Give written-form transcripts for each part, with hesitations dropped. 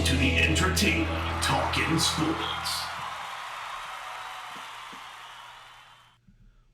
to the entertainer talking sports.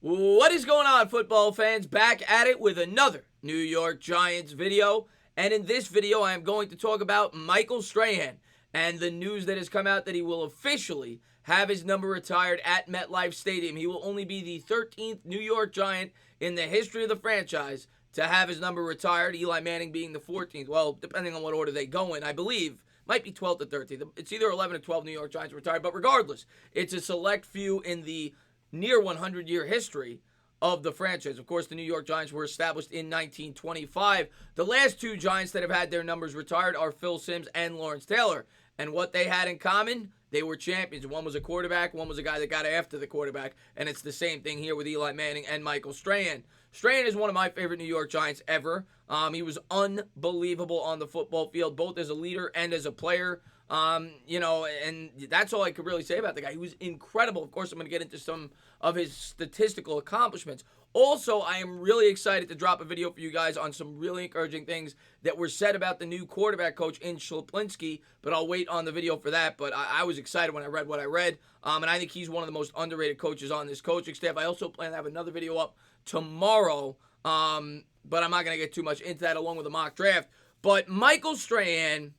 What is going on, football fans? Back at it with another New York Giants video. And in this video, I am going to talk about Michael Strahan and the news that has come out that he will officially have his number retired at MetLife Stadium. He will only be the 13th New York Giant in the history of the franchise to have his number retired, Eli Manning being the 14th. Well, depending on what order they go in, I believe. Might be 12th or 13th. It's either 11 or 12 New York Giants retired. But regardless, it's a select few in the near 100-year history of the franchise. Of course, the New York Giants were established in 1925. The last two Giants that have had their numbers retired are Phil Simms and Lawrence Taylor. And what they had in common, they were champions. One was a quarterback, one was a guy that got after the quarterback. And it's the same thing here with Eli Manning and Michael Strahan. Strahan is one of my favorite New York Giants ever. He was unbelievable on the football field, both as a leader and as a player. And that's all I could really say about the guy. He was incredible. Of course, I'm going to get into some of his statistical accomplishments. Also, I am really excited to drop a video for you guys on some really encouraging things that were said about the new quarterback coach in Schleplinski, but I'll wait on the video for that. But I was excited when I read what I read, and I think he's one of the most underrated coaches on this coaching staff. I also plan to have another video up tomorrow, but I'm not going to get too much into that along with a mock draft. But Michael Strahan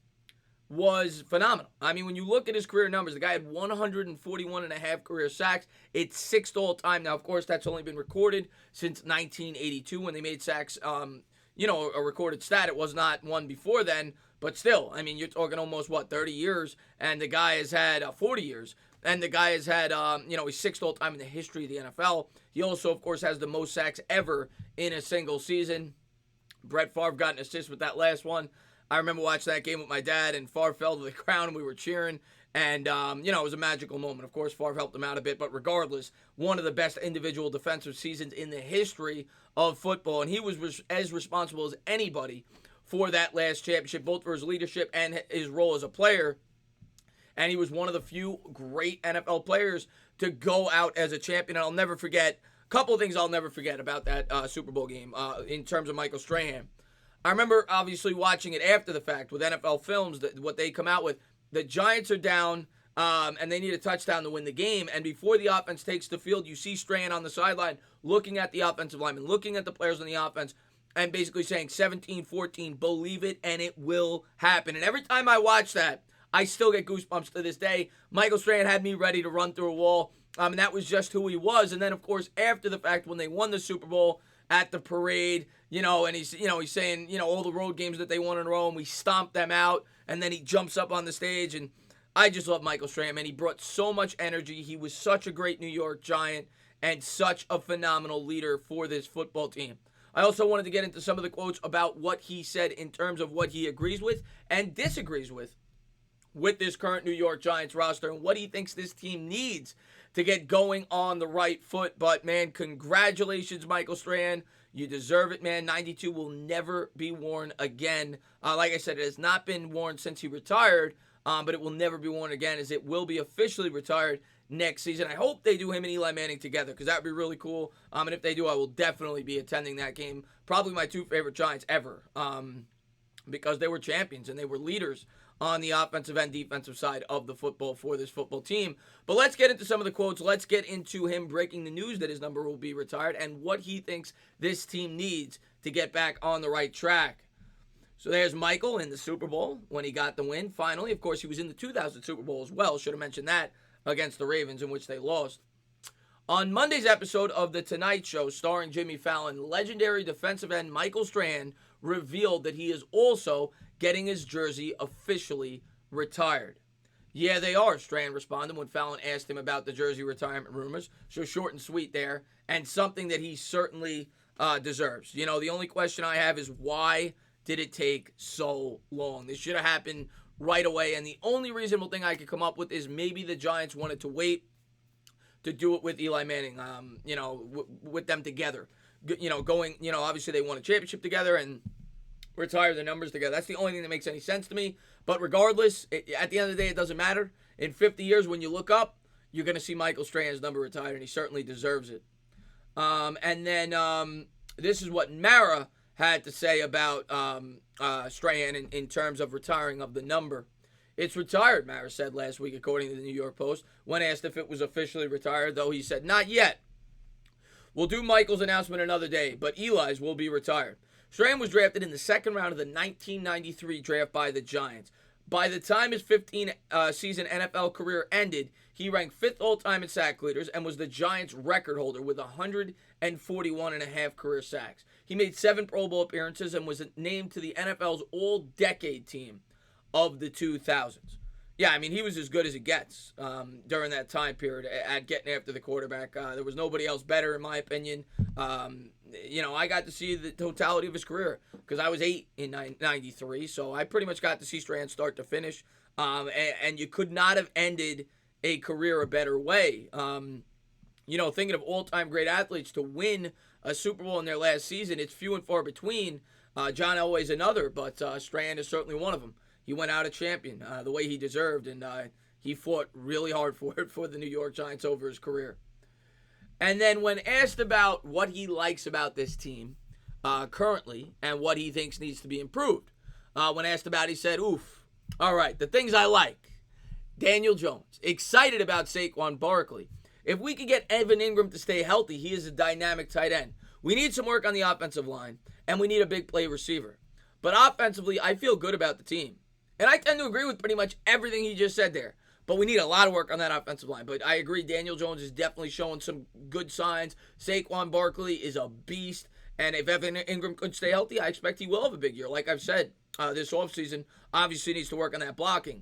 was phenomenal. I mean, when you look at his career numbers, the guy had 141 and a half career sacks. It's sixth all time. Now, of course, that's only been recorded since 1982 when they made sacks, a recorded stat. It was not one before then, but still, I mean, you're talking almost, 30 years, and the guy has had 40 years. And the guy has had, he's sixth all time in the history of the NFL. He also, of course, has the most sacks ever in a single season. Brett Favre got an assist with that last one. I remember watching that game with my dad, and Favre fell to the ground, and we were cheering. And, it was a magical moment. Of course, Favre helped him out a bit, but regardless, one of the best individual defensive seasons in the history of football. And he was as responsible as anybody for that last championship, both for his leadership and his role as a player. And he was one of the few great NFL players to go out as a champion. And I'll never forget, a couple of things I'll never forget about that Super Bowl game in terms of Michael Strahan. I remember obviously watching it after the fact with NFL Films, what they come out with. The Giants are down, and they need a touchdown to win the game. And before the offense takes the field, you see Strahan on the sideline looking at the offensive lineman, looking at the players on the offense, and basically saying 17-14, believe it, and it will happen. And every time I watch that, I still get goosebumps to this day. Michael Strahan had me ready to run through a wall, and that was just who he was. And then, of course, after the fact, when they won the Super Bowl at the parade, and he's saying, all the road games that they won in a row, and we stomped them out, and then he jumps up on the stage, and I just love Michael Strahan, man. He brought so much energy. He was such a great New York Giant and such a phenomenal leader for this football team. I also wanted to get into some of the quotes about what he said in terms of what he agrees with and disagrees with this current New York Giants roster and what he thinks this team needs to get going on the right foot. But, man, congratulations, Michael Strahan. You deserve it, man. 92 will never be worn again. Like I said, it has not been worn since he retired, but it will never be worn again as it will be officially retired next season. I hope they do him and Eli Manning together because that would be really cool. And if they do, I will definitely be attending that game. Probably my two favorite Giants ever because they were champions and they were leaders on the offensive and defensive side of the football for this football team. But let's get into some of the quotes. Let's get into him breaking the news that his number will be retired and what he thinks this team needs to get back on the right track. So there's Michael in the Super Bowl when he got the win, finally. Of course, he was in the 2000 Super Bowl as well. Should have mentioned that against the Ravens, in which they lost. On Monday's episode of The Tonight Show, starring Jimmy Fallon, legendary defensive end Michael Strahan revealed that he is also getting his jersey officially retired. Yeah, they are, Strahan responded when Fallon asked him about the jersey retirement rumors. So short and sweet there, and something that he certainly deserves. The only question I have is why did it take so long? This should have happened right away, and the only reasonable thing I could come up with is maybe the Giants wanted to wait to do it with Eli Manning, with them together. Obviously they won a championship together and retire their numbers together. That's the only thing that makes any sense to me. But regardless, at the end of the day, it doesn't matter. In 50 years, when you look up, you're going to see Michael Strahan's number retired, and he certainly deserves it. And then this is what Mara had to say about Strahan in terms of retiring of the number. It's retired, Maris said last week, according to the New York Post, when asked if it was officially retired, though he said, not yet. We'll do Michael's announcement another day, but Eli's will be retired. Strahan was drafted in the second round of the 1993 draft by the Giants. By the time his 15-season NFL career ended, he ranked 5th all-time in sack leaders and was the Giants' record holder with 141.5 career sacks. He made 7 Pro Bowl appearances and was named to the NFL's All-Decade Team of the 2000s. Yeah, I mean, he was as good as it gets during that time period at getting after the quarterback. There was nobody else better, in my opinion. I got to see the totality of his career because I was 8 in 93, so I pretty much got to see Strahan start to finish. And you could not have ended a career a better way. Thinking of all-time great athletes to win a Super Bowl in their last season, it's few and far between. John Elway's another, but Strahan is certainly one of them. He went out a champion the way he deserved, and he fought really hard for it for the New York Giants over his career. And then when asked about what he likes about this team currently and what he thinks needs to be improved, when asked about it, he said, oof, all right, the things I like. Daniel Jones, excited about Saquon Barkley. If we could get Evan Ingram to stay healthy, he is a dynamic tight end. We need some work on the offensive line, and we need a big play receiver. But offensively, I feel good about the team. And I tend to agree with pretty much everything he just said there. But we need a lot of work on that offensive line. But I agree, Daniel Jones is definitely showing some good signs. Saquon Barkley is a beast. And if Evan Ingram could stay healthy, I expect he will have a big year. Like I've said, this offseason obviously needs to work on that blocking.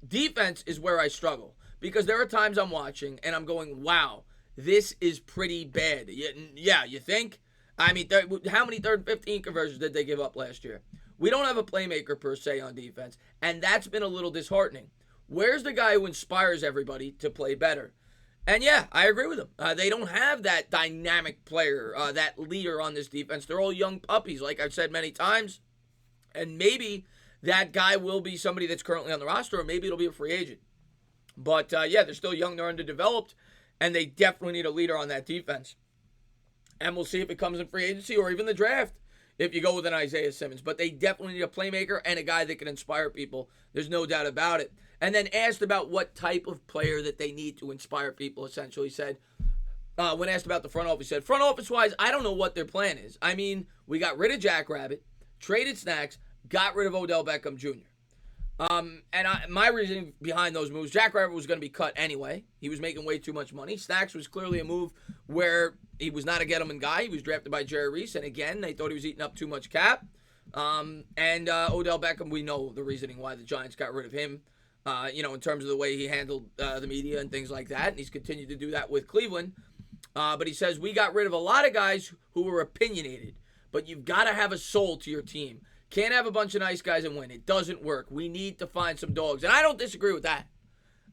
Defense is where I struggle. Because there are times I'm watching and I'm going, wow, this is pretty bad. Yeah, you think? I mean, how many 3rd and 15 conversions did they give up last year? We don't have a playmaker per se on defense, and that's been a little disheartening. Where's the guy who inspires everybody to play better? And yeah, I agree with him. They don't have that dynamic player, that leader on this defense. They're all young puppies, like I've said many times. And maybe that guy will be somebody that's currently on the roster, or maybe it'll be a free agent. But they're still young, they're underdeveloped, and they definitely need a leader on that defense. And we'll see if it comes in free agency or even the draft if you go with an Isaiah Simmons. But they definitely need a playmaker and a guy that can inspire people. There's no doubt about it. And then asked about what type of player that they need to inspire people, essentially said, when asked about the front office, he said, front office-wise, I don't know what their plan is. I mean, we got rid of Jack Rabbit, traded Snacks, got rid of Odell Beckham Jr. My reasoning behind those moves, Jack Rabbit was going to be cut anyway. He was making way too much money. Snacks was clearly a move where he was not a get-him-in guy. He was drafted by Jerry Reese, and again, they thought he was eating up too much cap. Odell Beckham, we know the reasoning why the Giants got rid of him, in terms of the way he handled the media and things like that, and he's continued to do that with Cleveland. But he says, we got rid of a lot of guys who were opinionated, but you've got to have a soul to your team. Can't have a bunch of nice guys and win. It doesn't work. We need to find some dogs. And I don't disagree with that.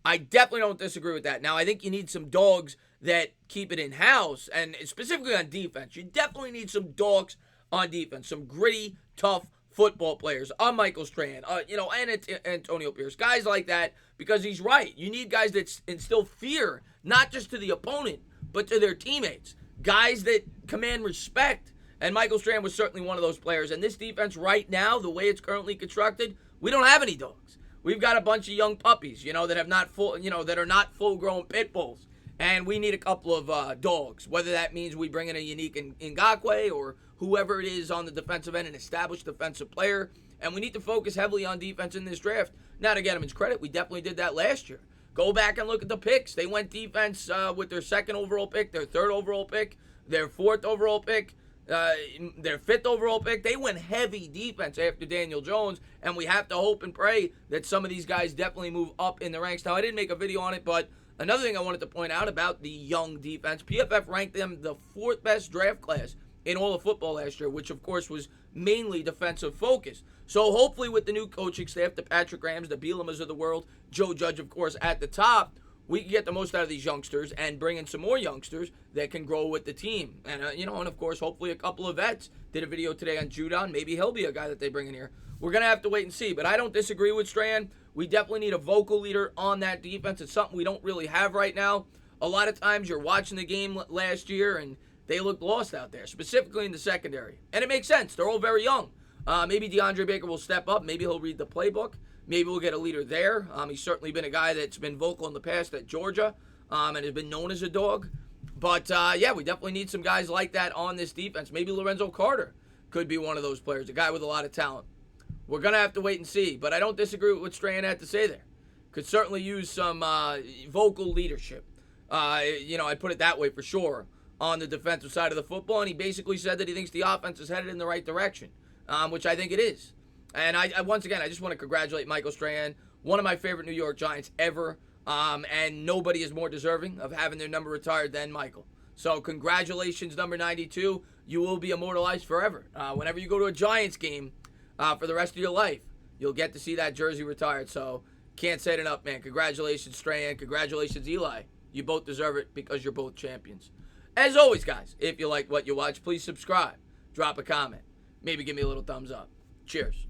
I definitely don't disagree with that. Now, I think you need some dogs that keep it in-house, and specifically on defense. You definitely need some dogs on defense, some gritty, tough football players. Michael Strahan, and Antonio Pierce, guys like that, because he's right. You need guys that instill fear, not just to the opponent, but to their teammates. Guys that command respect. And Michael Strahan was certainly one of those players. And this defense right now, the way it's currently constructed, we don't have any dogs. We've got a bunch of young puppies, that have not that are not full-grown pit bulls. And we need a couple of dogs, whether that means we bring in a unique Ngakoue or whoever it is on the defensive end, an established defensive player. And we need to focus heavily on defense in this draft. Now, to get him his credit, we definitely did that last year. Go back and look at the picks. They went defense with their 2nd overall pick, their 3rd overall pick, their 4th overall pick. Their 5th overall pick. They went heavy defense after Daniel Jones, and we have to hope and pray that some of these guys definitely move up in the ranks. Now, I didn't make a video on it, but another thing I wanted to point out about the young defense, PFF ranked them the 4th best draft class in all of football last year, which, of course, was mainly defensive focused. So hopefully with the new coaching staff, the Patrick Grahams, the Bielemas of the world, Joe Judge, of course, at the top, we can get the most out of these youngsters and bring in some more youngsters that can grow with the team. And, and of course, hopefully a couple of vets. Did a video today on Judon. Maybe he'll be a guy that they bring in here. We're going to have to wait and see. But I don't disagree with Strahan. We definitely need a vocal leader on that defense. It's something we don't really have right now. A lot of times you're watching the game last year and they looked lost out there, specifically in the secondary. And it makes sense. They're all very young. Maybe DeAndre Baker will step up. Maybe he'll read the playbook. Maybe we'll get a leader there. He's certainly been a guy that's been vocal in the past at Georgia and has been known as a dog. But, yeah, we definitely need some guys like that on this defense. Maybe Lorenzo Carter could be one of those players, a guy with a lot of talent. We're going to have to wait and see. But I don't disagree with what Strahan had to say there. Could certainly use some vocal leadership. I'd put it that way for sure on the defensive side of the football. And he basically said that he thinks the offense is headed in the right direction, which I think it is. And I once again, I just want to congratulate Michael Strahan, one of my favorite New York Giants ever. And nobody is more deserving of having their number retired than Michael. So congratulations, number 92. You will be immortalized forever. Whenever you go to a Giants game for the rest of your life, you'll get to see that jersey retired. So can't say it enough, man. Congratulations, Strahan. Congratulations, Eli. You both deserve it because you're both champions. As always, guys, if you like what you watch, please subscribe. Drop a comment. Maybe give me a little thumbs up. Cheers.